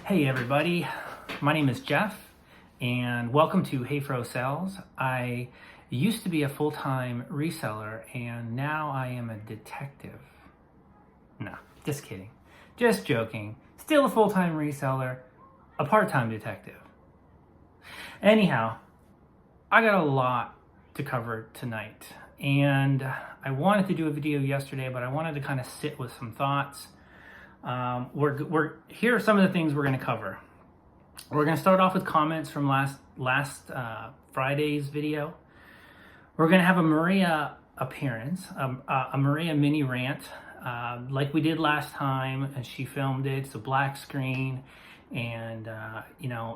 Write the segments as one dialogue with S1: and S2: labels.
S1: Hey everybody, my name is Jeff and welcome to hayfrosells. I used to be a full-time reseller and now I am a detective. No, just kidding. Just joking. Still a full-time reseller, a part-time detective. Anyhow, I got a lot to cover tonight and I wanted to do a video yesterday, but I wanted to kind of sit with some thoughts. Here are some of the things we're going to cover. We're going to start off with comments from last Friday's video. We're going to have a Maria appearance, a Maria mini rant, like we did last time, and she filmed it. It's a black screen, and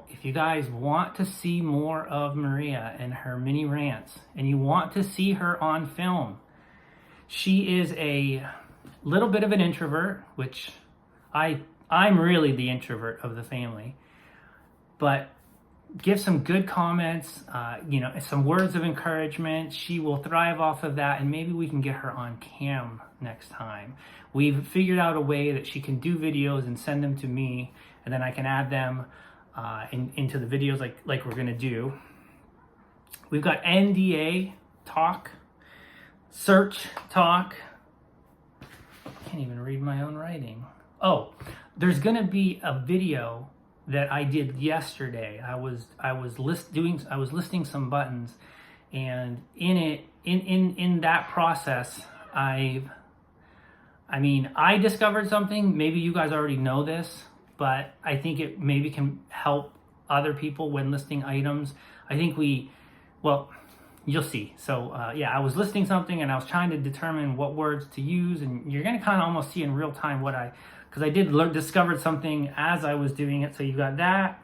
S1: if you guys want to see more of Maria and her mini rants, and you want to see her on film, she is a little bit of an introvert, which I'm really the introvert of the family, but give some good comments, some words of encouragement. She will thrive off of that, and maybe we can get her on cam next time. We've figured out a way that she can do videos and send them to me, and then I can add them into the videos like we're gonna do. We've got NDA talk, search talk. I can't even read my own writing. Oh, there's gonna be a video that I did yesterday. I was listing some buttons, and in that process, I discovered something. Maybe you guys already know this, but I think it maybe can help other people when listing items. I think you'll see. So I was listing something and I was trying to determine what words to use, and you're gonna kind of almost see in real time because I did discovered something as I was doing it. So you got that.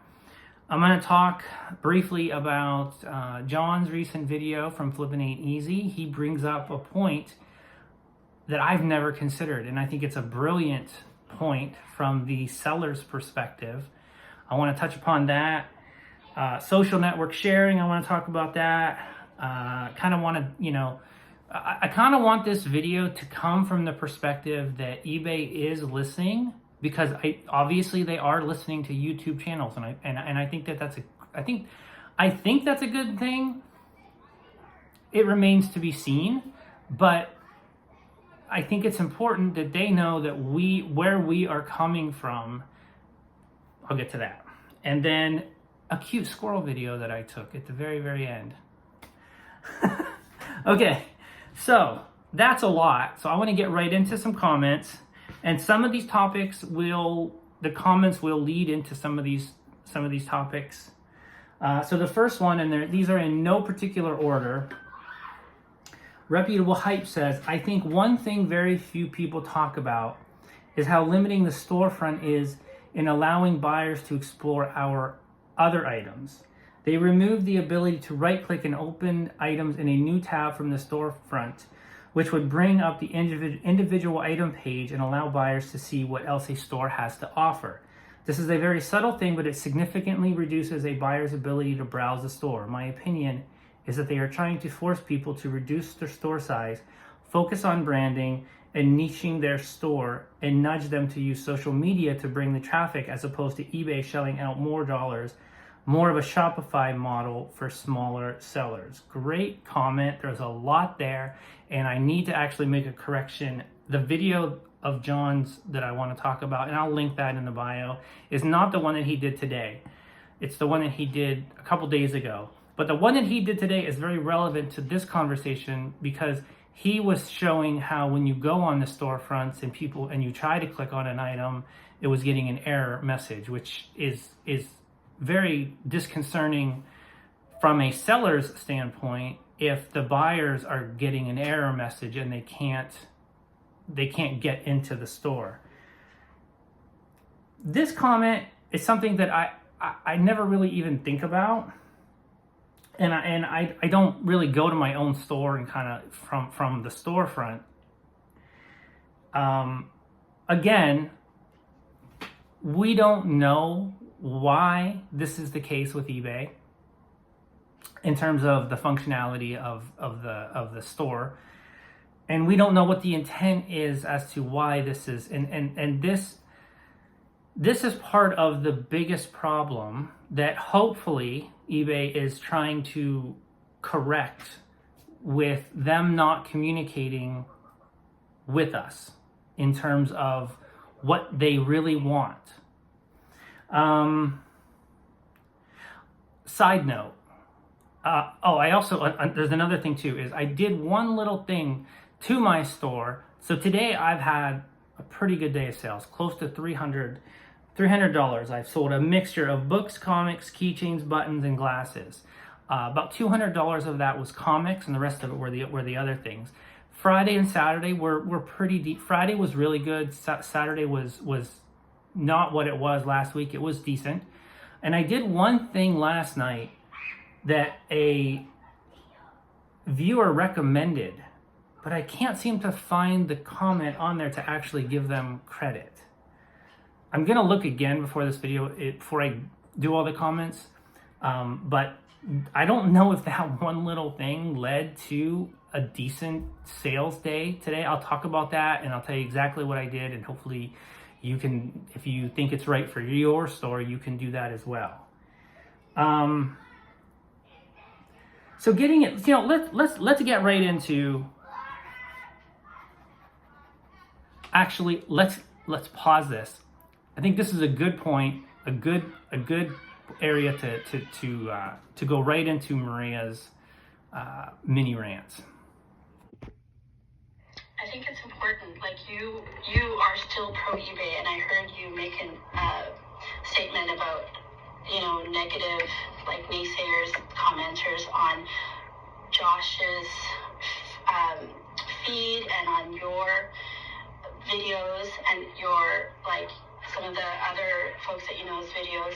S1: I'm gonna talk briefly about John's recent video from Flippin' Ain't Easy. He brings up a point that I've never considered, and I think it's a brilliant point from the seller's perspective. I want to touch upon that. Social network sharing, I want to talk about that. I kind of want this video to come from the perspective that eBay is listening, because obviously they are listening to YouTube channels, and I think that's a good thing. It remains to be seen, but I think it's important that they know that where we are coming from. I'll get to that. And then a cute squirrel video that I took at the very, very end. Okay, so that's a lot. So I want to get right into some comments, and some of these topics the comments will lead into some of these topics. So the first one, and these are in no particular order. Reputable Hype says, I think one thing very few people talk about is how limiting the storefront is in allowing buyers to explore our other items. They removed the ability to right-click and open items in a new tab from the storefront, which would bring up the individual item page and allow buyers to see what else a store has to offer. This is a very subtle thing, but it significantly reduces a buyer's ability to browse the store. My opinion is that they are trying to force people to reduce their store size, focus on branding and niching their store, and nudge them to use social media to bring the traffic, as opposed to eBay shelling out more dollars, more of a Shopify model for smaller sellers. Great comment. There's a lot there, and I need to actually make a correction. The video of John's that I want to talk about, and I'll link that in the bio, is not the one that he did today. It's the one that he did a couple days ago. But the one that he did today is very relevant to this conversation, because he was showing how when you go on the storefronts and you try to click on an item, it was getting an error message, which is very disconcerting from a seller's standpoint if the buyers are getting an error message and they can't get into the store. This comment is something that I never really even think about. And I don't really go to my own store and kind of from the storefront. Again, we don't know why this is the case with eBay in terms of the functionality of the store, and we don't know what the intent is as to why this is. And this This is part of the biggest problem that hopefully eBay is trying to correct with them not communicating with us in terms of what they really want. Side note, I also, there's another thing too, is I did one little thing to my store. So today I've had a pretty good day of sales, close to $300. I've sold a mixture of books, comics, keychains, buttons, and glasses. About $200 of that was comics, and the rest of it were the other things. Friday and Saturday were pretty deep. Friday was really good. Saturday was not what it was last week. It was decent. And I did one thing last night that a viewer recommended, but I can't seem to find the comment on there to actually give them credit. I'm gonna look again before this video, before I do all the comments, but I don't know if that one little thing led to a decent sales day today. I'll talk about that and I'll tell you exactly what I did, and hopefully you can, if you think it's right for your store, you can do that as well. So getting it, let's get right into, actually, let's pause this. I think this is a good point, a good area to go right into Maria's mini rants.
S2: I think it's important. Like you are still pro eBay, and I heard you make a statement about negative, like naysayers, commenters on Josh's feed and on your videos and your some of the other folks that you know's videos,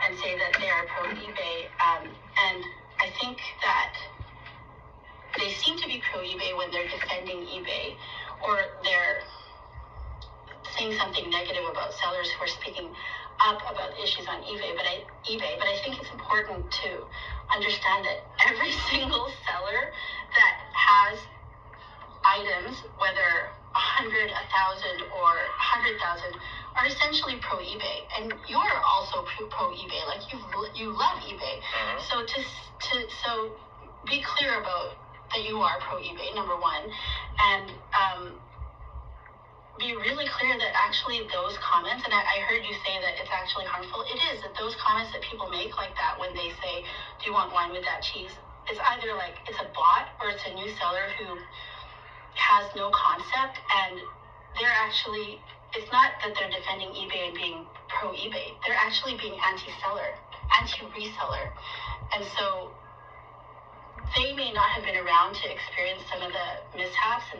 S2: and say that they are pro eBay. And I think that they seem to be pro eBay when they're defending eBay, or they're saying something negative about sellers who are speaking up about issues on eBay. But I think it's important to understand that every single seller that has items, whether 100, 1,000, or 100,000, are essentially pro eBay, and you're also pro eBay. Like you love eBay, so be clear about that you are pro eBay, number one, and be really clear that actually those comments, and I heard you say that it's actually harmful. It is, that those comments that people make like that when they say, "Do you want wine with that cheese?" It's either like it's a bot or it's a new seller who has no concept, and they're actually, it's not that they're defending eBay and being pro eBay. They're actually being anti-seller, anti-reseller. And so they may not have been around to experience some of the mishaps and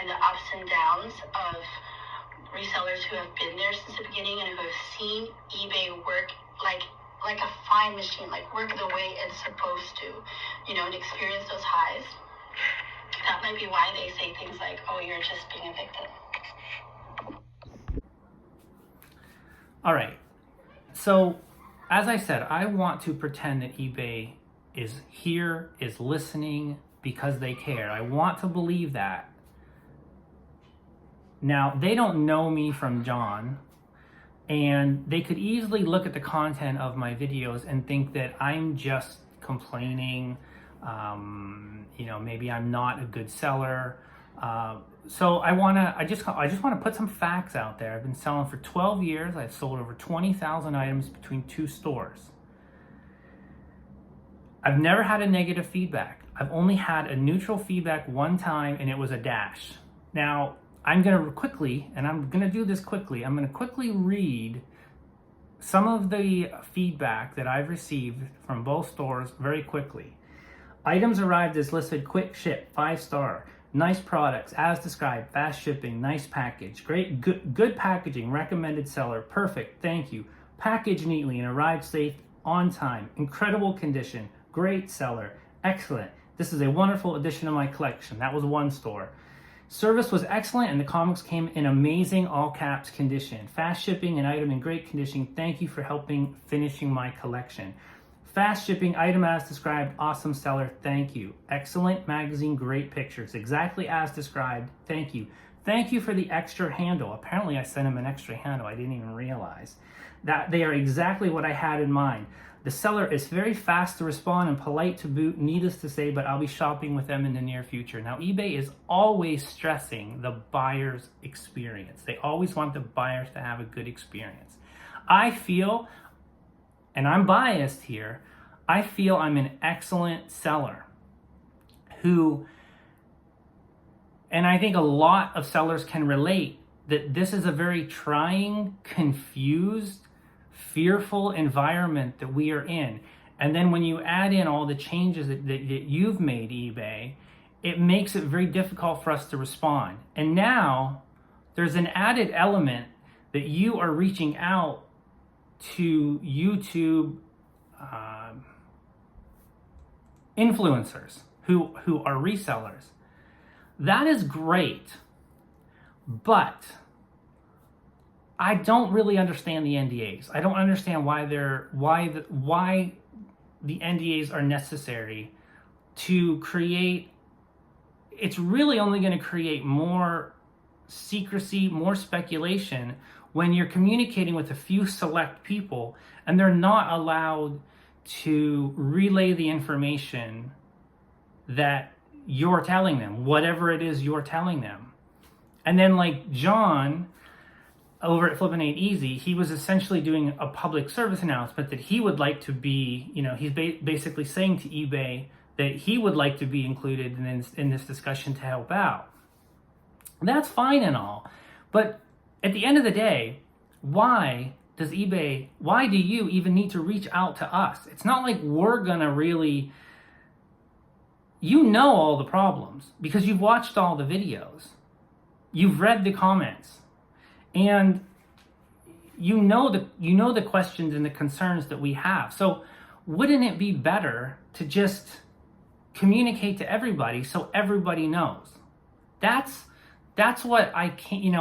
S2: the ups and downs of resellers who have been there since the beginning and who have seen eBay work like a fine machine, like work the way it's supposed to, and experience those highs. That might be why they say things like, "Oh, you're just being a victim."
S1: All right. So, as I said, I want to pretend that eBay is here, is listening because they care. I want to believe that. Now, they don't know me from John, and they could easily look at the content of my videos and think that I'm just complaining. Maybe I'm not a good seller. So I just want to put some facts out there. I've been selling for 12 years. I've sold over 20,000 items between 2 stores. I've never had a negative feedback. I've only had a neutral feedback one time, and it was a dash. Now, I'm going to quickly, and I'm going to do this quickly, I'm going to quickly read some of the feedback that I've received from both stores very quickly. Items arrived as listed, quick ship, 5-star. Nice products, as described, fast shipping, nice package, good packaging, recommended seller, perfect, thank you. Packaged neatly and arrived safe, on time, incredible condition, great seller, excellent. This is a wonderful addition to my collection. That was one store. Service was excellent and the comics came in amazing all caps condition. Fast shipping, an item in great condition. Thank you for helping finishing my collection. Fast shipping, item as described, awesome seller, thank you. Excellent magazine, great pictures, exactly as described, thank you. Thank you for the extra handle. Apparently I sent him an extra handle. I didn't even realize that. They are exactly what I had in mind. The seller is very fast to respond and polite to boot, needless to say, but I'll be shopping with them in the near future. Now, eBay is always stressing the buyer's experience. They always want the buyers to have a good experience. I feel, and I'm biased here, I feel I'm an excellent seller who, and I think a lot of sellers can relate, that this is a very trying, confused, fearful environment that we are in. And then when you add in all the changes that you've made, eBay, it makes it very difficult for us to respond. And now there's an added element that you are reaching out to YouTube influencers who are resellers. That is great, but I don't really understand the NDAs. I don't understand why the NDAs are necessary to create. It's really only going to create more secrecy, more speculation when you're communicating with a few select people and they're not allowed to relay the information that you're telling them, whatever it is you're telling them. And then like John over at Flippin' Ain't Easy, he was essentially doing a public service announcement that he would like to be, he's basically saying to eBay that he would like to be included in this discussion to help out. That's fine and all, but at the end of the day, why do you even need to reach out to us? It's not like we're gonna really, all the problems because you've watched all the videos, you've read the comments, and you know the questions and the concerns that we have. So wouldn't it be better to just communicate to everybody so everybody knows? That's what I can't,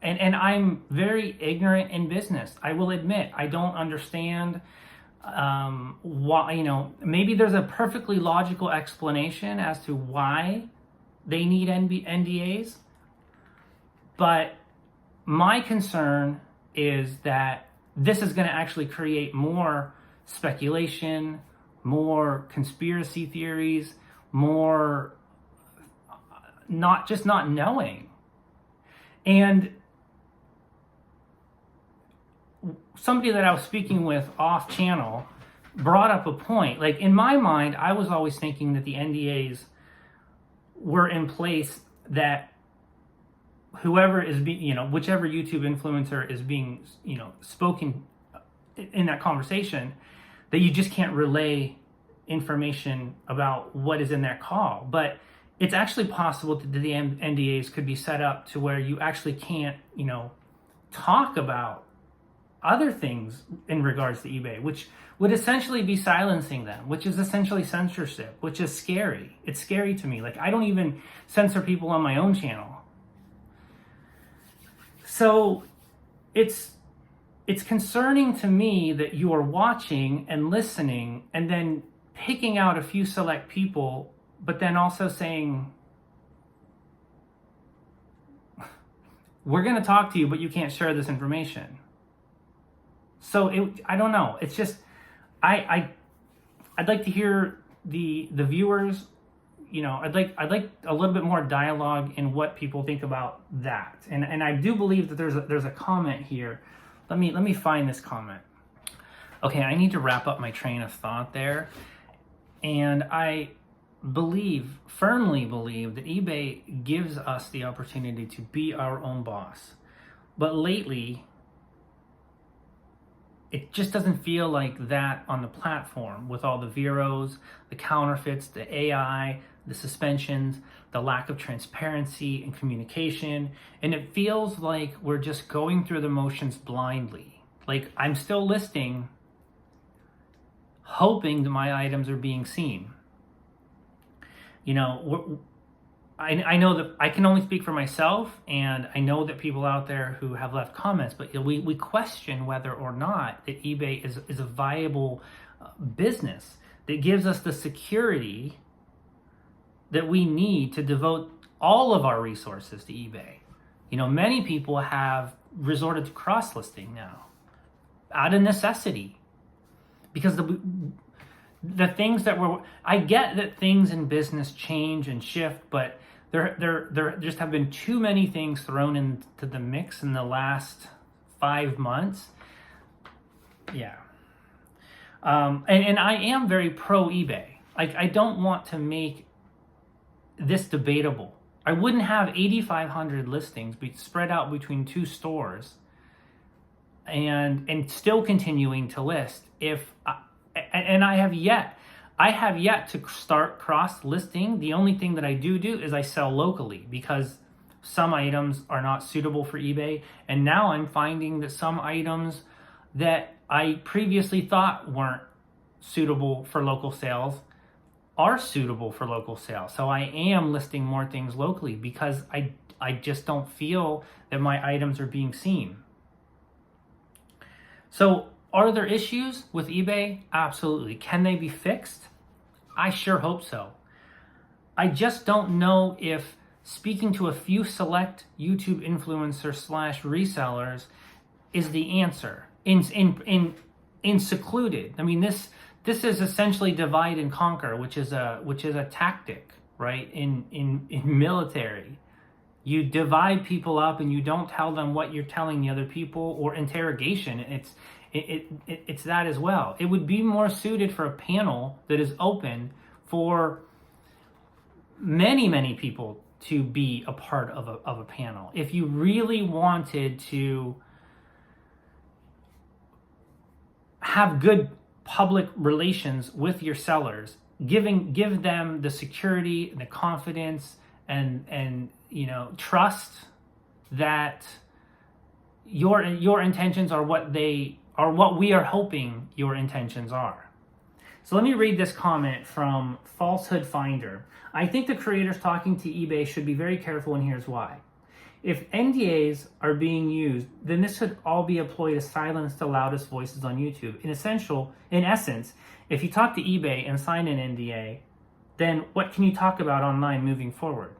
S1: I'm very ignorant in business. I will admit, I don't understand why, maybe there's a perfectly logical explanation as to why they need NDAs, but my concern is that this is going to actually create more speculation, more conspiracy theories, more not knowing. And somebody that I was speaking with off channel brought up a point. Like in my mind, I was always thinking that the NDAs were in place that whoever is whichever YouTube influencer is being, spoken in that conversation, that you just can't relay information about what is in that call. But it's actually possible that the NDAs could be set up to where you actually can't, talk about other things in regards to eBay, which would essentially be silencing them, which is essentially censorship, which is scary. It's scary to me. Like, I don't even censor people on my own channel. So it's concerning to me that you are watching and listening and then picking out a few select people, but then also saying, we're going to talk to you, but you can't share this information. So I don't know. It's just, I'd like to hear the viewers, I'd like a little bit more dialogue in what people think about that. And I do believe that there's a comment here. Let me find this comment. Okay, I need to wrap up my train of thought there. And I firmly believe that eBay gives us the opportunity to be our own boss. But lately, it just doesn't feel like that on the platform with all the Veros, the counterfeits, the AI, the suspensions, the lack of transparency and communication. And it feels like we're just going through the motions blindly. Like I'm still listing, hoping that my items are being seen. I know that I can only speak for myself, and I know that people out there who have left comments, but we question whether or not that eBay is a viable business that gives us the security that we need to devote all of our resources to eBay. You know, many people have resorted to cross-listing now out of necessity, because the things that were, I get that things in business change and shift, but there just have been too many things thrown into the mix in the last 5 months. Yeah. And I am very pro eBay. Like, I don't want to make this debatable. I wouldn't have 8,500 listings spread out between 2 stores and still continuing to list if I have yet to start cross listing. The only thing that I do is I sell locally, because some items are not suitable for eBay, and now I'm finding that some items that I previously thought weren't suitable for local sales are suitable for local sales. So I am listing more things locally because I just don't feel that my items are being seen. So are there issues with eBay? Absolutely. Can they be fixed? I sure hope so. I just don't know if speaking to a few select YouTube influencers / resellers is the answer. In secluded. I mean, this is essentially divide and conquer, which is a tactic, right? In military, you divide people up and you don't tell them what you're telling the other people, or interrogation. It's that as well. It would be more suited for a panel that is open for many people to be a part of a panel. If you really wanted to have good public relations with your sellers, give them the security and the confidence and trust that your intentions are what we are hoping your intentions are. So let me read this comment from Falsehood Finder. I think the creators talking to eBay should be very careful, and here's why. If NDAs are being used, then this should all be a ploy to silence the loudest voices on YouTube. In essence, if you talk to eBay and sign an NDA, then what can you talk about online moving forward?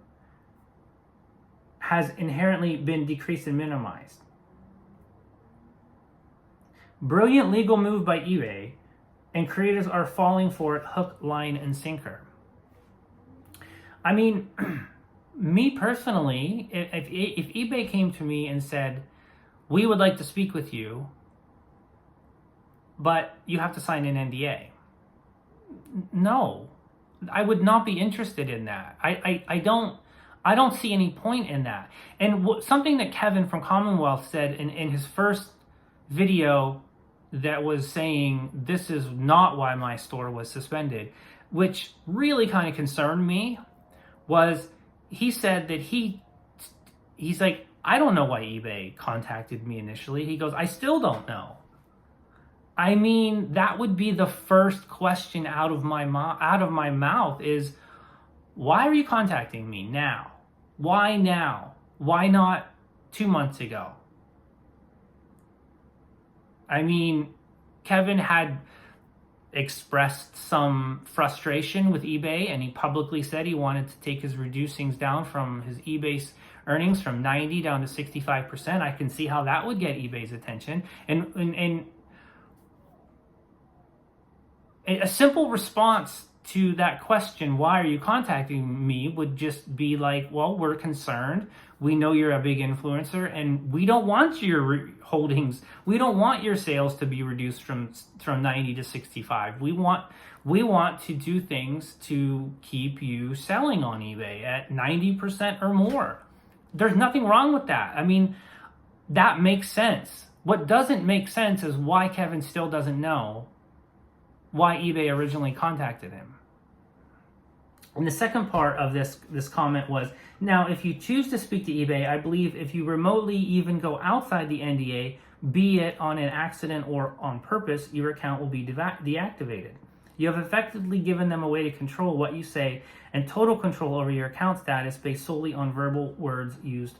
S1: Has inherently been decreased and minimized. Brilliant legal move by eBay, and creators are falling for it hook, line, and sinker. I mean, me personally, if eBay came to me and said, we would like to speak with you, but you have to sign an NDA. No, I would not be interested in that. I don't see any point in that. And something that Kevin from Commonwealth said in his first video, that was saying this is not why my store was suspended, which really kind of concerned me, was he said that he's like, I don't know why eBay contacted me initially. He goes, I still don't know. I mean, that would be the first question out of my mouth is, why are you contacting me now? Why now? Why not 2 months ago? I mean, Kevin had expressed some frustration with eBay, and he publicly said he wanted to take his reducings down from his eBay earnings from 90 down to 65%. I can see how that would get eBay's attention. And a simple response to that question, why are you contacting me, would just be like, well, we're concerned. We know you're a big influencer, and we don't want your holdings. We don't want your sales to be reduced from 90 to 65. We want to do things to keep you selling on eBay at 90% or more. There's nothing wrong with that. I mean, that makes sense. What doesn't make sense is why Kevin still doesn't know why eBay originally contacted him. And the second part of this comment was, now, if you choose to speak to eBay, I believe if you remotely even go outside the NDA, be it on an accident or on purpose, your account will be deactivated. You have effectively given them a way to control what you say and total control over your account status based solely on verbal words used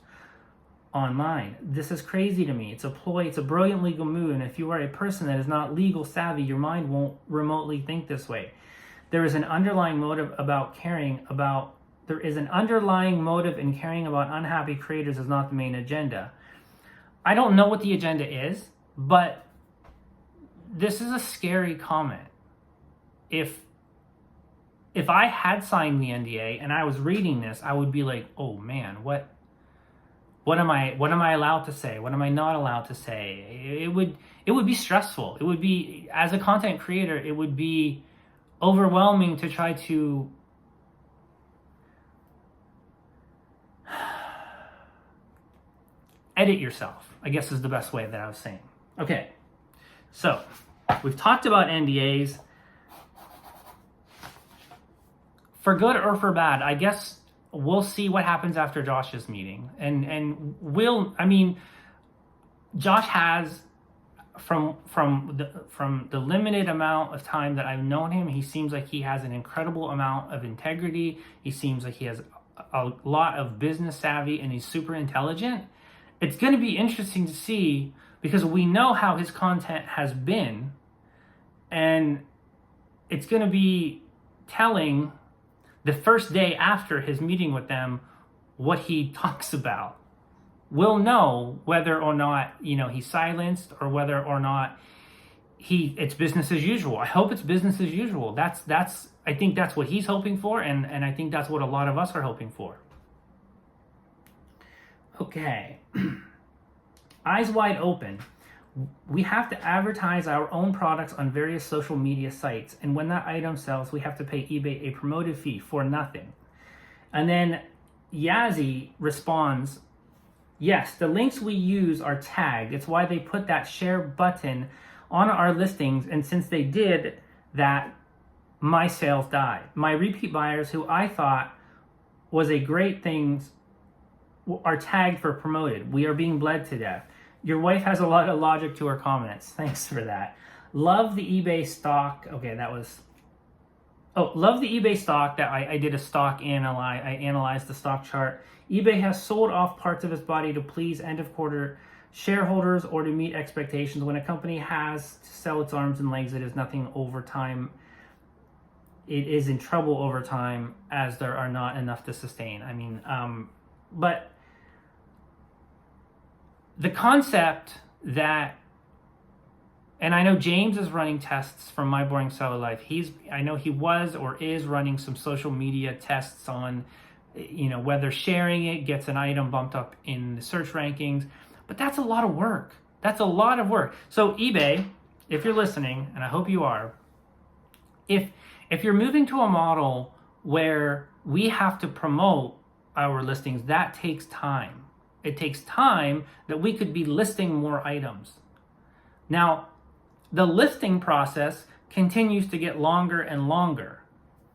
S1: online. This is crazy to me. It's a ploy. It's a brilliant legal move. And if you are a person that is not legal savvy, your mind won't remotely think this way. There is an underlying motive about caring about there is an underlying motive in caring about unhappy creators is not the main agenda. I don't know what the agenda is, but this is a scary comment. If I had signed the NDA and I was reading this, I would be like, oh man, what am I allowed to say? What am I not allowed to say? It would be stressful. It would be, as a content creator, it would be overwhelming to try to edit yourself, I guess is the best way that I was saying. Okay, so we've talked about NDAs. For good or for bad, I guess we'll see what happens after Josh's meeting. Josh has, from the limited amount of time that I've known him, he seems like he has an incredible amount of integrity. He seems like he has a lot of business savvy, and he's super intelligent. It's going to be interesting to see, because we know how his content has been, and it's going to be telling the first day after his meeting with them what he talks about. We'll know whether or not, he's silenced, or whether or not it's business as usual. I hope it's business as usual. I think that's what he's hoping for, and I think that's what a lot of us are hoping for. Okay. Eyes wide open. We have to advertise our own products on various social media sites, and when that item sells, we have to pay eBay a promoted fee for nothing. And then Yazzie responds, yes, the links we use are tagged. It's why they put that share button on our listings, and since they did that, my sales died. My repeat buyers, who I thought was a great thing, are tagged for promoted. We are being bled to death. Your wife has a lot of logic to her comments. Thanks for that. Love the eBay stock. Okay, love the eBay stock that I did a stock analyze. I analyzed the stock chart. eBay has sold off parts of its body to please end of quarter shareholders or to meet expectations. When a company has to sell its arms and legs, it is nothing over time. It is in trouble over time, as there are not enough to sustain. But the concept that, and I know James is running tests from My Boring Seller Life. I know he was or is running some social media tests on, whether sharing it gets an item bumped up in the search rankings. But that's a lot of work. That's a lot of work. So eBay, if you're listening, and I hope you are, if you're moving to a model where we have to promote our listings, that takes time. It takes time that we could be listing more items. Now, the listing process continues to get longer and longer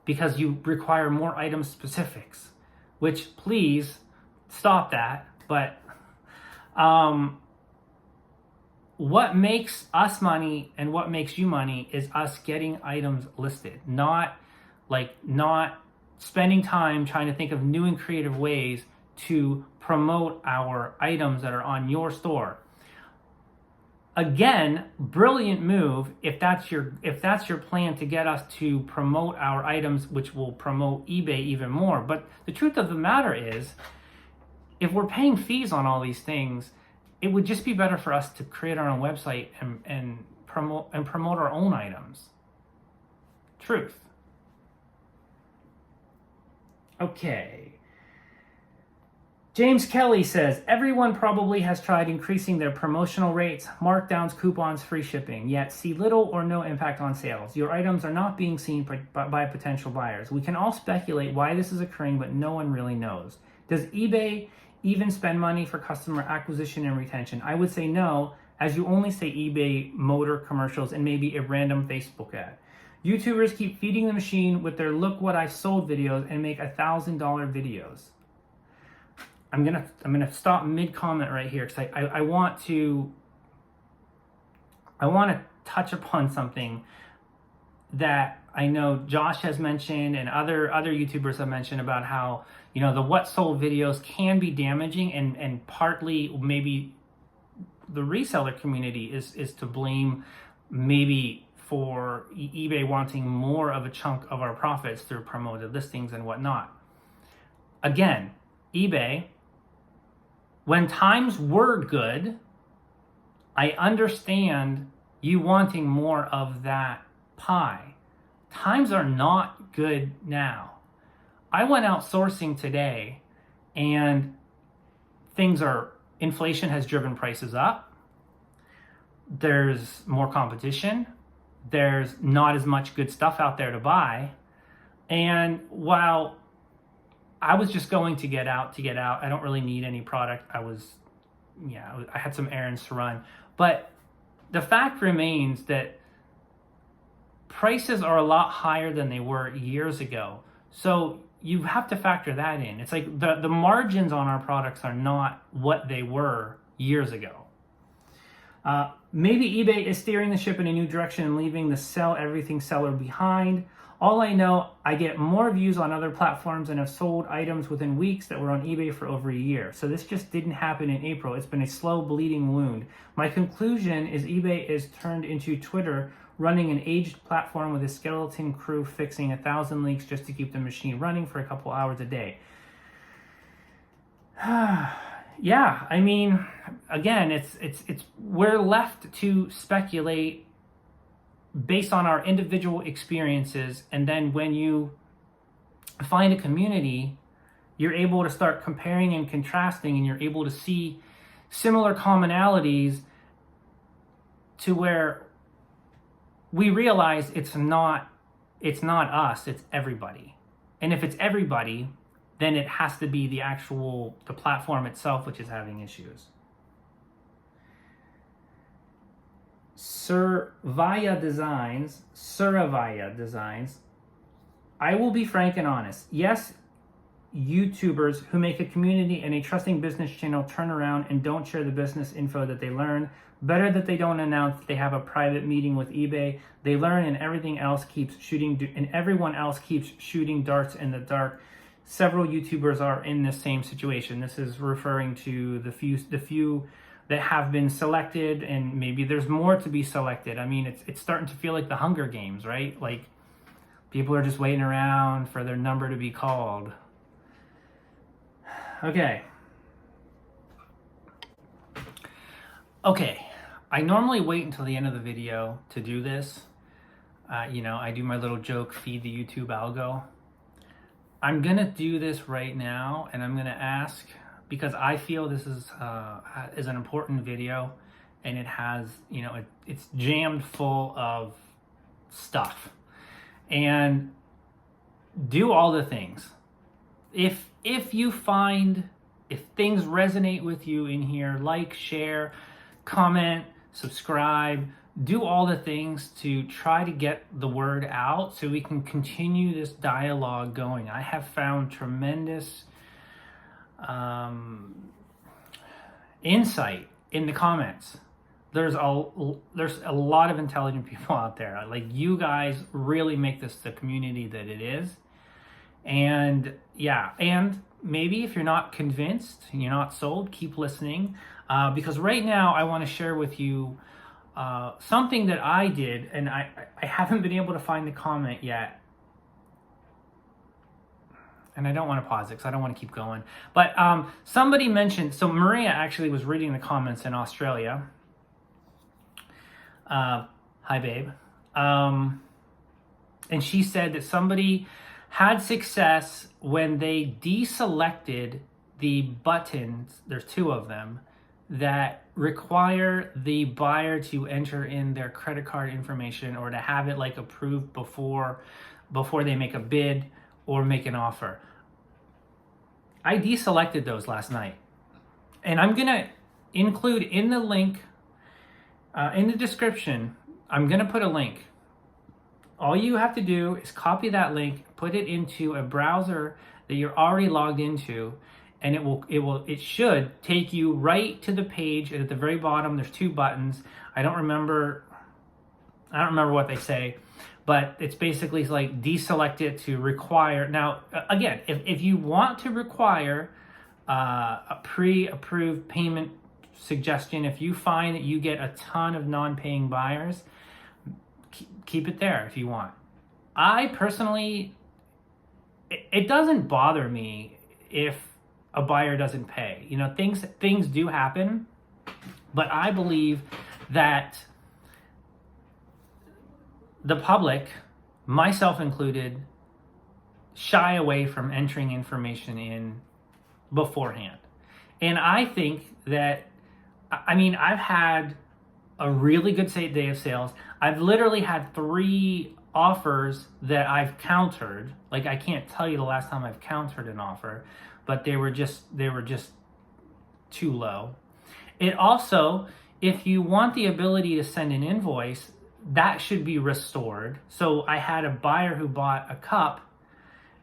S1: because you require more item specifics, which, please stop that. But what makes us money and what makes you money is us getting items listed, not spending time trying to think of new and creative ways to promote our items that are on your store. Again, brilliant move if that's your plan to get us to promote our items, which will promote eBay even more. But the truth of the matter is, if we're paying fees on all these things, it would just be better for us to create our own website and promote our own items. Truth. Okay. James Kelly says, everyone probably has tried increasing their promotional rates, markdowns, coupons, free shipping, yet see little or no impact on sales. Your items are not being seen by potential buyers. We can all speculate why this is occurring, but no one really knows. Does eBay even spend money for customer acquisition and retention? I would say no, as you only say eBay motor commercials and maybe a random Facebook ad. YouTubers keep feeding the machine with their look what I sold videos and make $1,000 videos. I'm gonna stop mid comment right here because I want to touch upon something that I know Josh has mentioned and other YouTubers have mentioned about how the what sold videos can be damaging, and partly maybe the reseller community is to blame, maybe for eBay wanting more of a chunk of our profits through promoted listings and whatnot. again, eBay, when times were good, I understand you wanting more of that pie. Times are not good now. I went out sourcing today and inflation has driven prices up. There's more competition. There's not as much good stuff out there to buy. And while I was just going to get out, I don't really need any product. I had some errands to run. But the fact remains that prices are a lot higher than they were years ago. So you have to factor that in. It's like the margins on our products are not what they were years ago. Maybe eBay is steering the ship in a new direction and leaving the sell everything seller behind. All I know, I get more views on other platforms and have sold items within weeks that were on eBay for over a year. So this just didn't happen in April. It's been a slow bleeding wound. My conclusion is eBay is turned into Twitter, running an aged platform with a skeleton crew fixing 1,000 leaks just to keep the machine running for a couple hours a day. Yeah, I mean, again, it's we're left to speculate based on our individual experiences, and then when you find a community, you're able to start comparing and contrasting, and you're able to see similar commonalities to where we realize it's not us, it's everybody. And if it's everybody, then it has to be the platform itself which is having issues. Suravaya Designs. I will be frank and honest. Yes, YouTubers who make a community and a trusting business channel turn around and don't share the business info that they learn. Better that they don't announce that they have a private meeting with eBay. They learn and everyone else keeps shooting darts in the dark. Several YouTubers are in this same situation. This is referring to the few that have been selected, and maybe there's more to be selected. I mean, it's starting to feel like the Hunger Games, right? Like people are just waiting around for their number to be called. Okay, I normally wait until the end of the video to do this. I do my little joke, feed the YouTube algo. I'm gonna do this right now, and I'm gonna ask, because I feel this is an important video, and it has, it's jammed full of stuff. And do all the things. If things resonate with you in here, like, share, comment, subscribe, do all the things to try to get the word out so we can continue this dialogue going. I have found tremendous insight in the comments. There's a lot of intelligent people out there. Like, you guys really make this the community that it is. And yeah, and maybe if you're not convinced, you're not sold, keep listening, because right now I want to share with you something that I did, and I haven't been able to find the comment yet. And I don't want to pause it because I don't want to keep going. But somebody mentioned, so Maria actually was reading the comments in Australia. Hi, babe. And she said that somebody had success when they deselected the buttons, there's 2 of them, that require the buyer to enter in their credit card information or to have it like approved before they make a bid or make an offer. I deselected those last night, and I'm gonna include in the link, in the description, I'm gonna put a link. All you have to do is copy that link, put it into a browser that you're already logged into, and it should take you right to the page. And at the very bottom, there's 2 buttons. I don't remember what they say, but it's basically like deselect it to require. Now, again, if you want to require a pre-approved payment suggestion, if you find that you get a ton of non-paying buyers, keep it there if you want. I personally, it doesn't bother me if a buyer doesn't pay. You know, things do happen, but I believe that the public, myself included, shy away from entering information in beforehand. And I think that, I mean, I've had a really good day of sales. I've literally had 3 offers that I've countered. Like, I can't tell you the last time I've countered an offer, but they were just too low. It also, if you want the ability to send an invoice, that should be restored. So I had a buyer who bought a cup,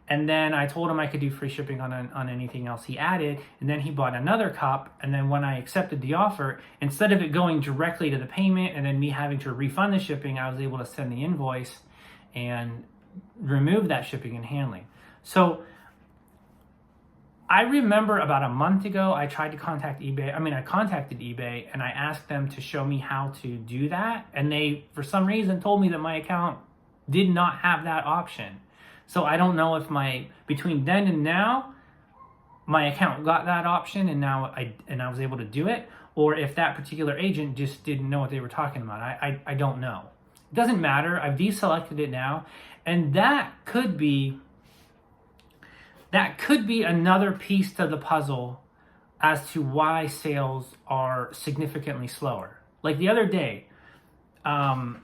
S1: and then I told him I could do free shipping on anything else he added, and then he bought another cup, and then when I accepted the offer, instead of it going directly to the payment and then me having to refund the shipping, I was able to send the invoice and remove that shipping and handling. So I remember about a month ago, I tried to contact eBay. I contacted eBay and I asked them to show me how to do that. And they, for some reason, told me that my account did not have that option. So I don't know if between then and now, my account got that option and now I was able to do it, or if that particular agent just didn't know what they were talking about. I don't know. It doesn't matter. I've deselected it now, and that could be another piece to the puzzle as to why sales are significantly slower. Like the other day, the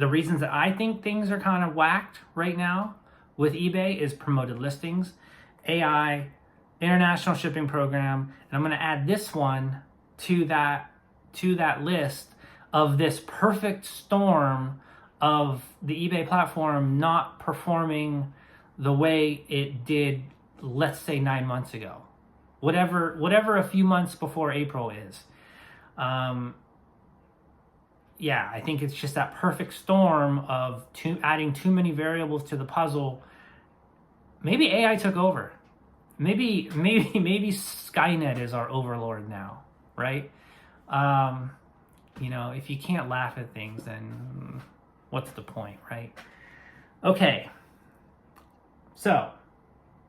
S1: reasons that I think things are kind of whacked right now with eBay is promoted listings, AI, international shipping program, and I'm going to add this one to that list of this perfect storm of the eBay platform not performing the way it did, let's say 9 months ago, whatever a few months before April is. Yeah, I think it's just that perfect storm of adding too many variables to the puzzle. Maybe AI took over. Maybe Skynet is our overlord now, right? You know, if you can't laugh at things, then what's the point, right? Okay. So,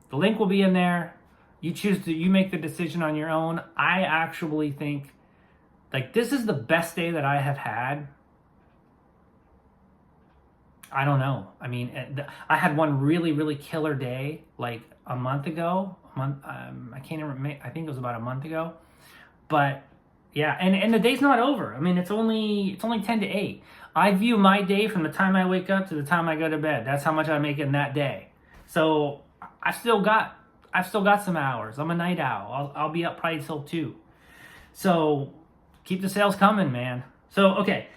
S1: the link will be in there. You make the decision on your own. I actually think, like, this is the best day that I have had. I don't know. I mean, I had one really, really killer day, like a month ago. I can't remember. I think it was about a month ago. But yeah, and the day's not over. I mean, it's only 10 to 8. I view my day from the time I wake up to the time I go to bed. That's how much I make in that day. So I've still got some hours. I'm a night owl. I'll be up probably till 2. So keep the sales coming, man. So, okay.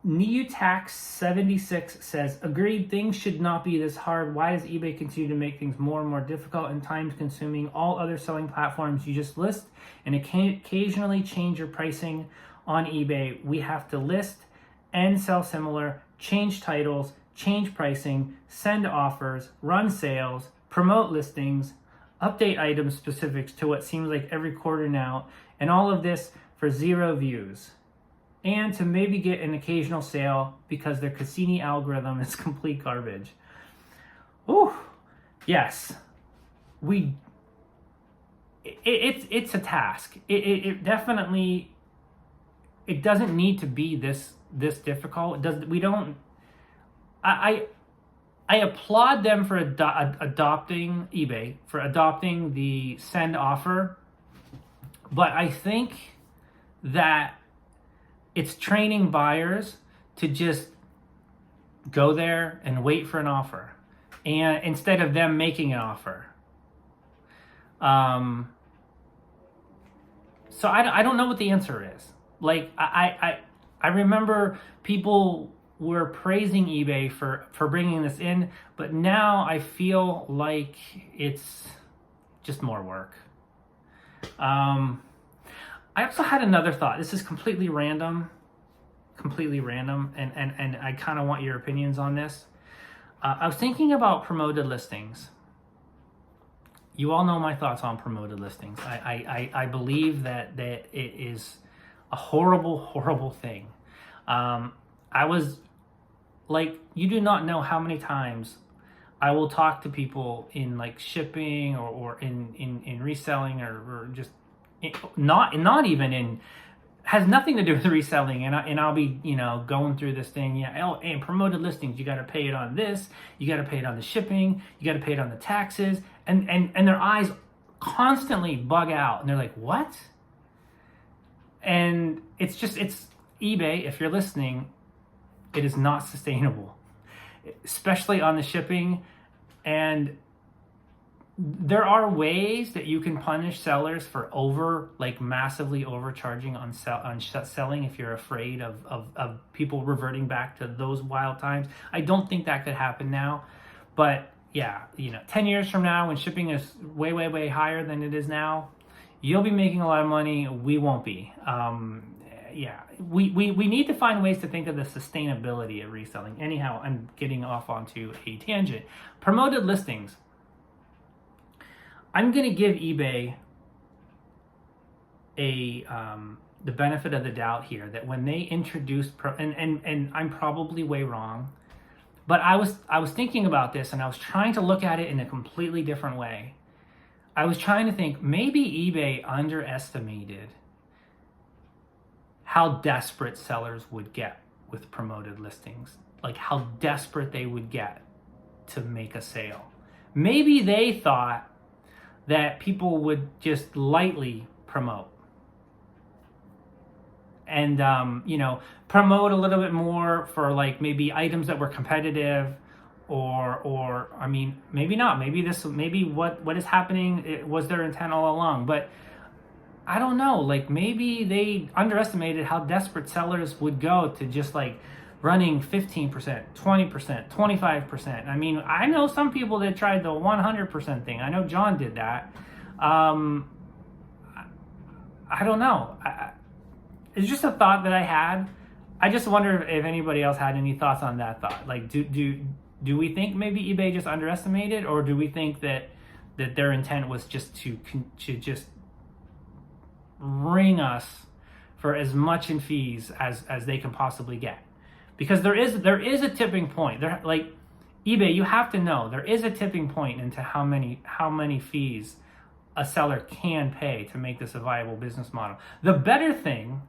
S1: Neutax76 says, agreed, things should not be this hard. Why does eBay continue to make things more and more difficult and time consuming? All other selling platforms, you just list and occasionally change your pricing. On eBay, we have to list and sell similar, change titles, change pricing, send offers, run sales, promote listings, update item specifics to what seems like every quarter now, and all of this for 0 views. And to maybe get an occasional sale because their Cassini algorithm is complete garbage. Ooh, yes. It's a task. It definitely, it doesn't need to be this difficult. I applaud them for adopting eBay, for adopting the send offer, but I think that it's training buyers to just go there and wait for an offer, and instead of them making an offer. So I don't know what the answer is. Like I remember people were praising eBay for bringing this in, but now I feel like it's just more work. I also had another thought. This is completely random, and I kind of want your opinions on this. I was thinking about promoted listings. You all know my thoughts on promoted listings. I believe that it is a horrible thing. I was like, you do not know how many times I will talk to people in like shipping or in reselling or just not even in, has nothing to do with reselling, and I'll be, you know, going through this thing. Yeah, oh, and promoted listings, you got to pay it on this, you got to pay it on the shipping, you got to pay it on the taxes, and their eyes constantly bug out, and they're like, what? And it's eBay. If you're listening, it is not sustainable, especially on the shipping. And there are ways that you can punish sellers for massively overcharging on selling if you're afraid of people reverting back to those wild times. I don't think that could happen now, but yeah, you know, 10 years from now when shipping is way, way, way higher than it is now, you'll be making a lot of money. We won't be. Yeah, we need to find ways to think of the sustainability of reselling. Anyhow, I'm getting off onto a tangent. Promoted listings. I'm going to give eBay the benefit of the doubt here that when they introduced and I'm probably way wrong, but I was thinking about this and I was trying to look at it in a completely different way. I was trying to think maybe eBay underestimated how desperate sellers would get with promoted listings, like how desperate they would get to make a sale. Maybe they thought that people would just lightly promote and you know, promote a little bit more for like maybe items that were competitive, or I mean, maybe not, maybe what is happening, it was their intent all along. But I don't know, like maybe they underestimated how desperate sellers would go to just like running 15%, 20%, 25%. I mean, I know some people that tried the 100% thing. I know John did that. I don't know. It's just a thought that I had. I just wonder if anybody else had any thoughts on that thought. Like, do we think maybe eBay just underestimated, or do we think that their intent was just to just ring us for as much in fees as they can possibly get? Because there is a tipping point. There, like eBay, you have to know there is a tipping point into how many fees a seller can pay to make this a viable business model. The better thing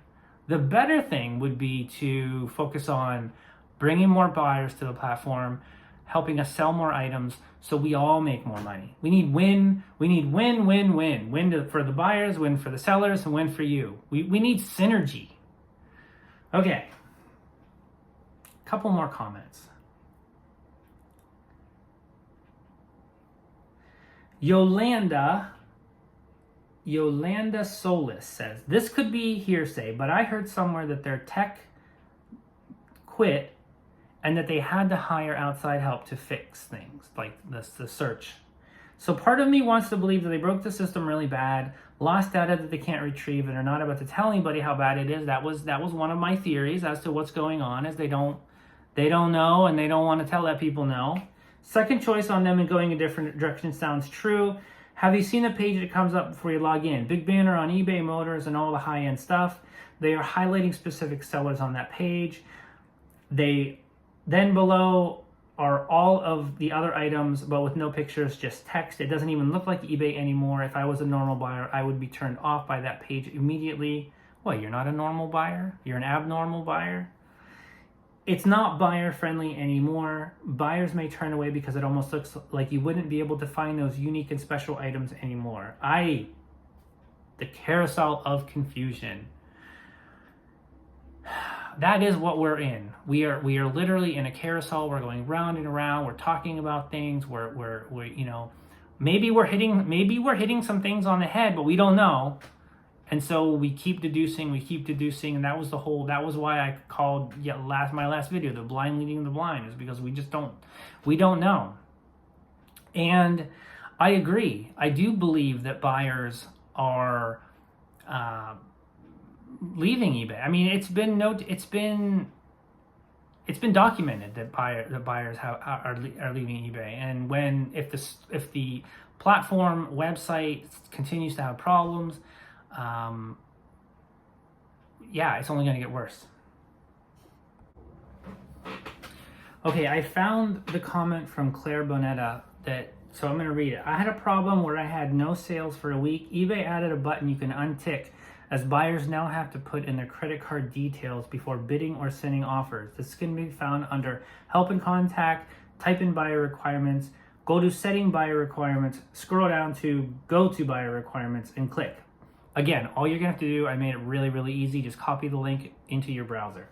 S1: would be to focus on bringing more buyers to the platform, helping us sell more items so we all make more money. We need win. We need win, win, win. Win for the buyers, win for the sellers, and win for you. We need synergy. Okay. Couple more comments. Yolanda Solis says, this could be hearsay, but I heard somewhere that their tech quit and that they had to hire outside help to fix things like the search. So part of me wants to believe that they broke the system really bad, lost data that they can't retrieve, and are not about to tell anybody how bad it is. That was one of my theories as to what's going on, is they don't know and they don't want to let people know. Second choice on them and going a different direction sounds true. Have you seen the page that comes up before you log in? Big banner on eBay Motors and all the high-end stuff. They are highlighting specific sellers on that page. Then below are all of the other items, but with no pictures, just text. It doesn't even look like eBay anymore. If I was a normal buyer, I would be turned off by that page immediately. What, you're not a normal buyer? You're an abnormal buyer? It's not buyer friendly anymore. Buyers may turn away because it almost looks like you wouldn't be able to find those unique and special items anymore. The carousel of confusion. That is what we're in. We are literally in a carousel. We're going round and around. We're talking about things. We're you know, maybe we're hitting some things on the head, but we don't know. And so we keep deducing, and that was why I called my last video, the blind leading the blind, is because we don't know. And I agree. I do believe that buyers are leaving eBay. I mean, it's been documented that buyers are leaving eBay. And if the platform website continues to have problems, it's only going to get worse. Okay, I found the comment from Claire Bonetta so I'm going to read it. I had a problem where I had no sales for a week. eBay added a button you can untick, as buyers now have to put in their credit card details before bidding or sending offers. This can be found under Help and Contact, type in buyer requirements, go to Setting Buyer Requirements, scroll down to Go to Buyer Requirements, and click. Again, all you're going to have to do, I made it really, really easy. Just copy the link into your browser.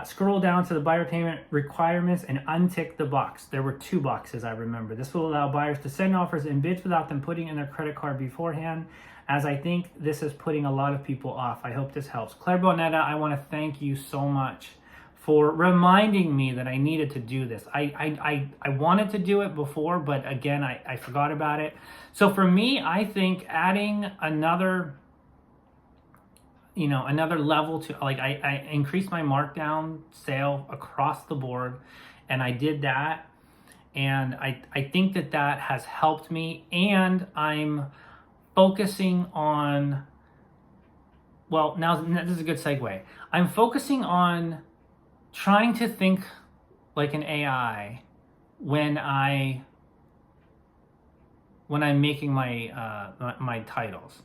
S1: Scroll down to the buyer payment requirements and untick the box. There were 2 boxes, I remember. This will allow buyers to send offers and bids without them putting in their credit card beforehand, as I think this is putting a lot of people off. I hope this helps. Claire Bonetta, I want to thank you so much for reminding me that I needed to do this. I wanted to do it before, but again, I forgot about it. So for me, I think adding another level to, like, I increased my markdown sale across the board, and I did that, and I think that has helped me, and I'm focusing on, well, now this is a good segue. I'm focusing on trying to think like an AI when I'm making my titles.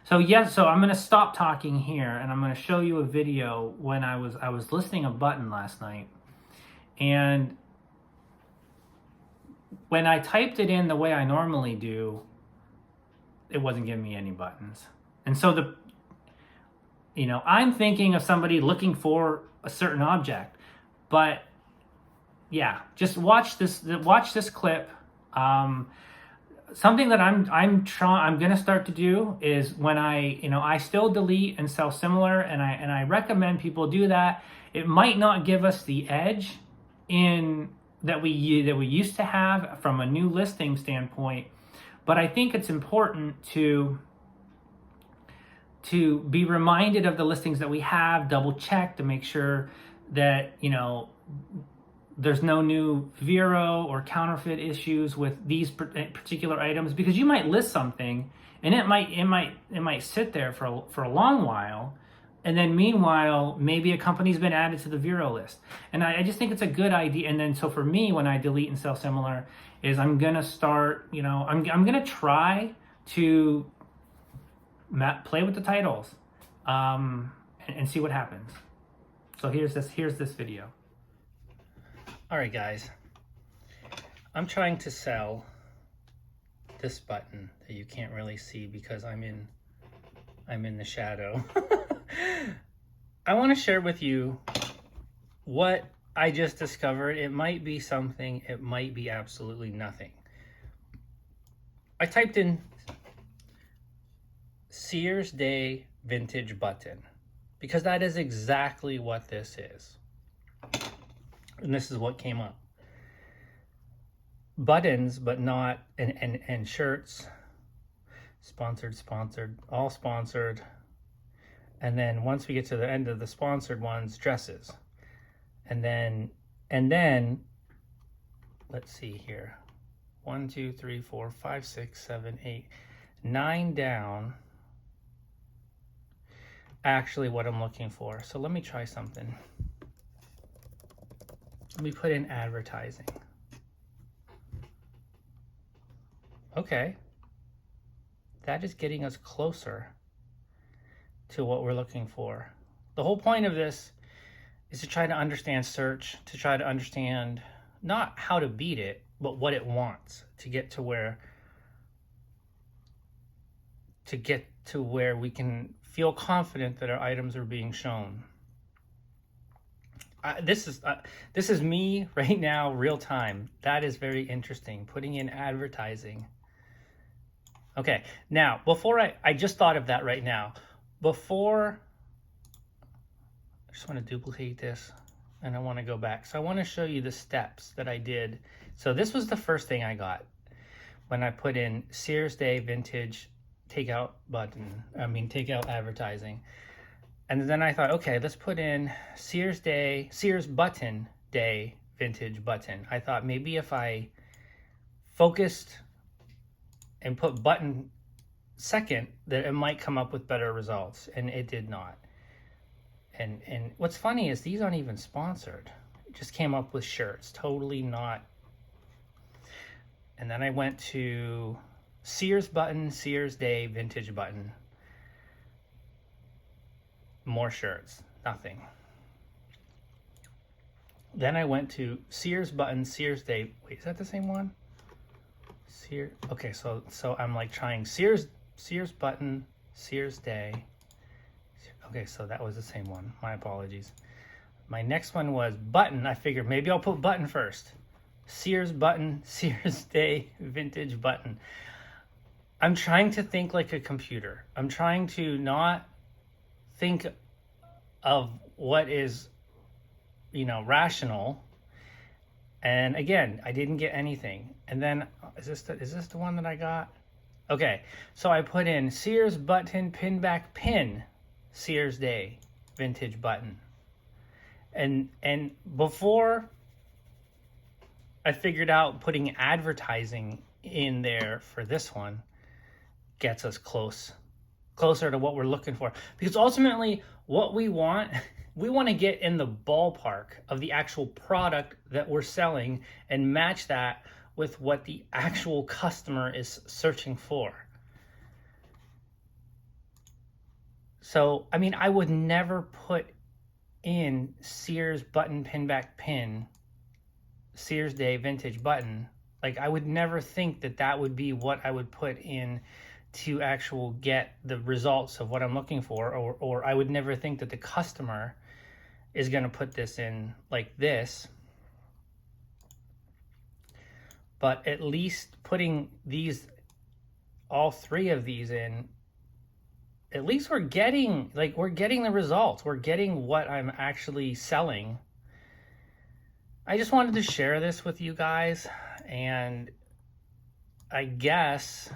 S1: So I'm going to stop talking here, and I'm going to show you a video when I was listing a button last night, and when I typed it in the way I normally do, it wasn't giving me any buttons. And so I'm thinking of somebody looking for a certain object, but yeah, just watch this clip. Something that I'm gonna start to do is when I still delete and sell similar, and I recommend people do that. It might not give us the edge that we used to have from a new listing standpoint, but I think it's important to be reminded of the listings that we have, double check to make sure that there's no new Vero or counterfeit issues with these particular items, because you might list something and it might sit there for a long while, and then meanwhile maybe a company's been added to the Vero list. And I just think it's a good idea. And then so for me, when I delete and sell similar, is I'm gonna start, I'm gonna try to play with the titles and see what happens. So here's this video. All right, guys, I'm trying to sell this button that you can't really see because I'm in the shadow. I want to share with you what I just discovered. It might be something, it might be absolutely nothing. I typed in Sears Day vintage button because that is exactly what this is. And this is what came up. Buttons, but not, and shirts, sponsored, all sponsored. And then once we get to the end of the sponsored ones, dresses. And then, let's see here. 1, 2, 3, 4, 5, 6, 7, 8, 9 down. Actually what I'm looking for. So let me try something. Let me put in advertising. Okay. That is getting us closer to what we're looking for. The whole point of this is to try to understand search, to try to understand not how to beat it, but what it wants to get to where we can feel confident that our items are being shown. This is me right now, real time. That is very interesting. Putting in advertising. Okay, now before I just thought of that right now. I just want to duplicate this and I want to go back. So I want to show you the steps that I did. So this was the first thing I got when I put in Sears Day vintage takeout advertising. And then I thought, okay, let's put in Sears button day vintage button. I thought maybe if I focused and put button second, that it might come up with better results, and it did not. And what's funny is these aren't even sponsored. just came up with shirts, totally not. And then I went to Sears button, Sears Day, vintage button. More shirts, nothing. Then I went to Sears button, Sears Day. Wait, is that the same one? Sears. Okay, so I'm like trying Sears button, Sears Day. Okay, so that was the same one. My apologies. My next one was button. I figured maybe I'll put button first. Sears button, Sears Day, vintage button. I'm trying to think like a computer. I'm trying to not think of what is, rational. And again, I didn't get anything. And then, is this the one that I got? Okay, so I put in Sears button, pin back pin, Sears Day, vintage button. And before I figured out putting advertising in there for this one gets us closer to what we're looking for. Because ultimately what we want to get in the ballpark of the actual product that we're selling and match that with what the actual customer is searching for. So, I mean, I would never put in Sears button, pin back pin, Sears Day, vintage button. Like, I would never think that would be what I would put in to actual get the results of what I'm looking for, or I would never think that the customer is going to put this in like this. But at least putting all three of these in, at least we're getting the results. We're getting what I'm actually selling. I just wanted to share this with you guys, and I guess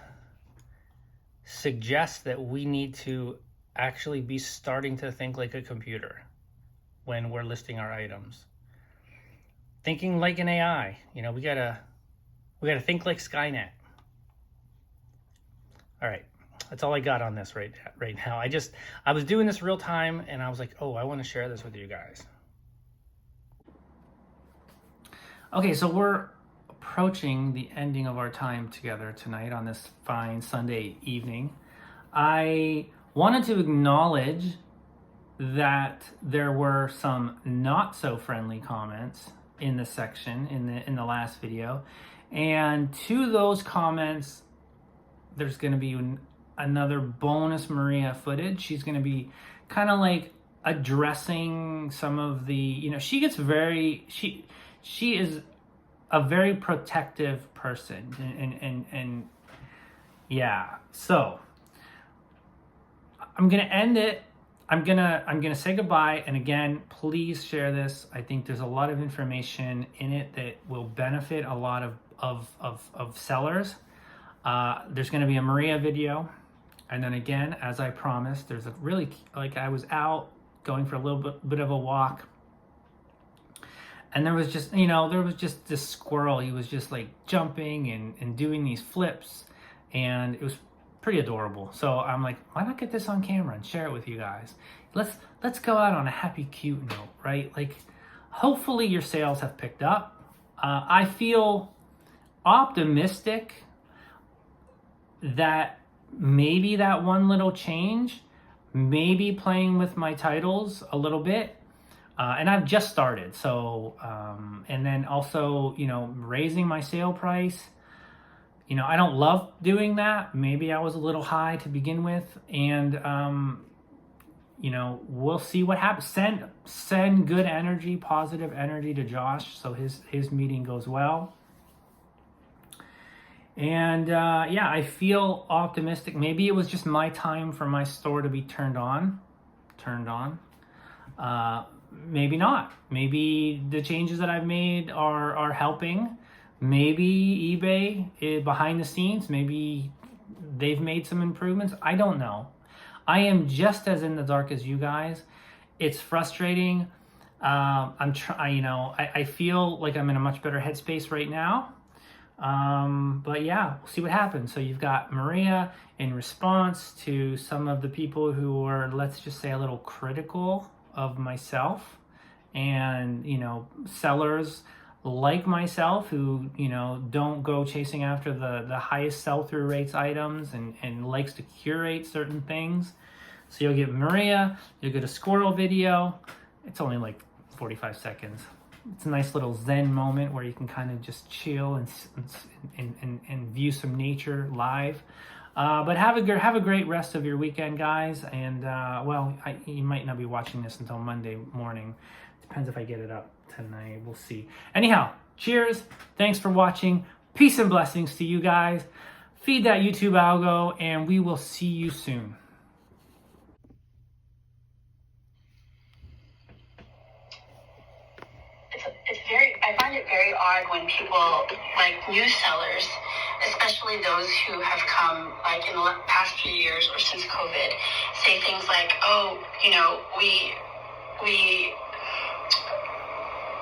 S1: suggest that we need to actually be starting to think like a computer when we're listing our items. Thinking like an AI. We gotta think like Skynet. All right, that's all I got on this right now. I was doing this real time, and I was like, oh, I want to share this with you guys. Okay, so we're approaching the ending of our time together tonight on this fine Sunday evening. I wanted to acknowledge that there were some not so friendly comments in the section in the last video, and to those comments there's going to be another bonus Maria footage. She's going to be kind of like addressing some of the, she gets she is a very protective person, and yeah, so I'm gonna end it. I'm gonna say goodbye, and again, please share this. I think there's a lot of information in it that will benefit a lot of sellers. There's gonna be a Maria video, and then again, as I promised, there's a really, I was out going for a little bit of a walk, and there was just this squirrel. He was just like jumping and doing these flips, and it was pretty adorable. So I'm like, why not get this on camera and share it with you guys? Let's go out on a happy, cute note, right? Like, hopefully your sales have picked up. I feel optimistic that maybe that one little change, maybe playing with my titles a little bit, and I've just started. So, and then also, raising my sale price. I don't love doing that. Maybe I was a little high to begin with, and we'll see what happens. Send good energy, positive energy to Josh, so his meeting goes well. And yeah, I feel optimistic. Maybe it was just my time for my store to be turned on. Maybe not. Maybe the changes that I've made are helping. Maybe eBay behind the scenes, maybe they've made some improvements. I don't know. I am just as in the dark as you guys. It's frustrating. I feel like I'm in a much better headspace right now. But yeah, we'll see what happens. So you've got Maria in response to some of the people who were, let's just say, a little critical of myself and, you know, sellers like myself who, you know, don't go chasing after the highest sell-through rates items and likes to curate certain things. So you'll get Maria, you'll get a squirrel video. It's only like 45 seconds. It's a nice little zen moment where you can kind of just chill and view some nature live. But have a great rest of your weekend, guys. And well, you might not be watching this until Monday morning. Depends if I get it up tonight. We'll see. Anyhow, cheers. Thanks for watching. Peace and blessings to you guys. Feed that YouTube algo, and we will see you soon.
S2: I find it very odd when people, like new sellers, especially those who have come like in the past few years or since COVID, say things like, oh, you know, we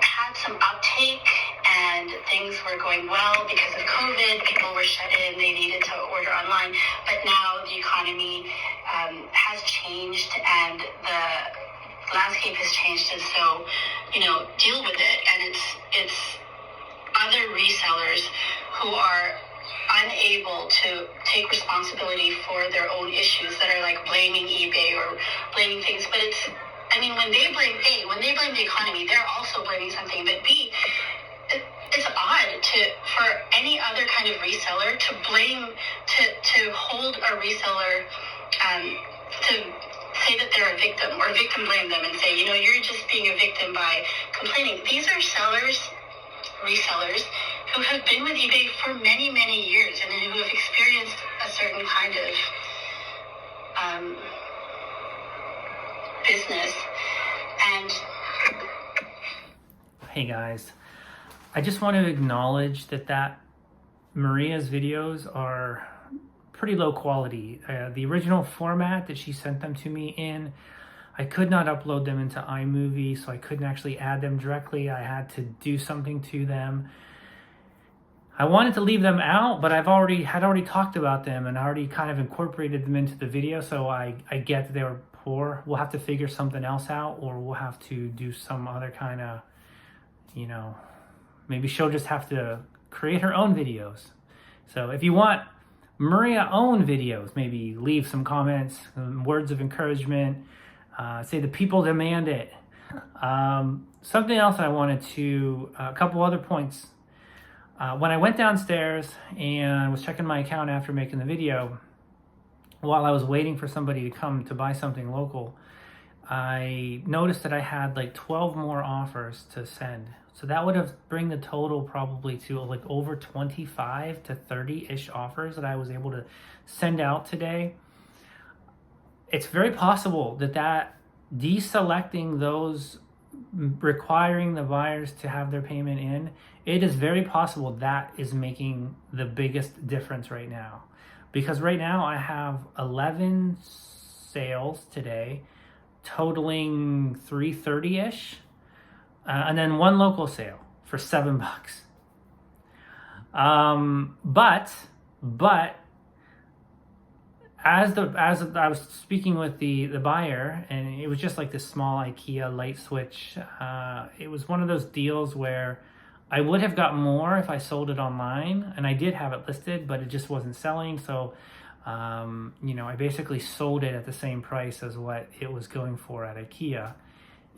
S2: had some uptake and things were going well because of COVID. People were shut in, they needed to order online, but now the economy has changed and the landscape has changed, and so, you know, deal with it. And it's other resellers who are unable to take responsibility for their own issues that are like blaming eBay or blaming things. But it's, I mean, when they blame the economy, they're also blaming something. But B, it's odd for any other kind of reseller to blame, to hold a reseller to say that they're a victim or victim blame them and say, you know, you're just being a victim by complaining. These are resellers who have been with eBay for many, many years and who have experienced a certain kind of business. And
S1: hey guys, I just want to acknowledge that Maria's videos are pretty low quality. The original format that she sent them to me in, I could not upload them into iMovie, so I couldn't actually add them directly. I had to do something to them. I wanted to leave them out, but had already talked about them and already kind of incorporated them into the video, so I get that they were poor. We'll have to figure something else out, or we'll have to do some other kind of, you know, maybe she'll just have to create her own videos. So if you want Maria own videos, maybe leave some comments, words of encouragement, say the people demand it. Something else I wanted to, a couple other points. When I went downstairs and was checking my account after making the video, while I was waiting for somebody to come to buy something local, I noticed that I had like 12 more offers to send. So that would have bring the total probably to like over 25 to 30-ish offers that I was able to send out today. It's very possible that deselecting those, requiring the buyers to have their payment in, it is very possible that is making the biggest difference right now. Because right now I have 11 sales today, totaling 330-ish. And then one local sale for $7. But as I was speaking with the buyer, and it was just like this small IKEA light switch. It was one of those deals where I would have got more if I sold it online, and I did have it listed, but it just wasn't selling. So, you know, I basically sold it at the same price as what it was going for at IKEA.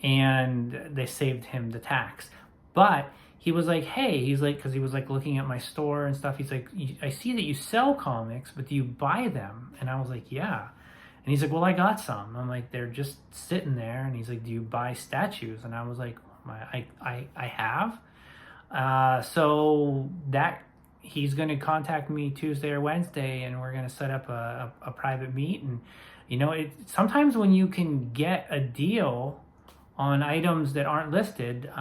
S1: And they saved him the tax. But he was like, hey, he's like, because he was like looking at my store and stuff. He's like, I see that you sell comics, but do you buy them? And I was like, yeah. And he's like, well, I got some. I'm like, they're just sitting there. And he's like, do you buy statues? And I was like, I have. So that he's going to contact me Tuesday or Wednesday, and we're going to set up a private meet. And, you know, sometimes when you can get a deal on items that aren't listed,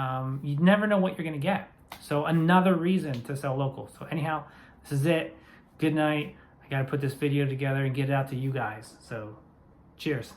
S1: you never know what you're going to get. So another reason to sell local. So anyhow, this is it. Good night. I got to put this video together and get it out to you guys. So cheers.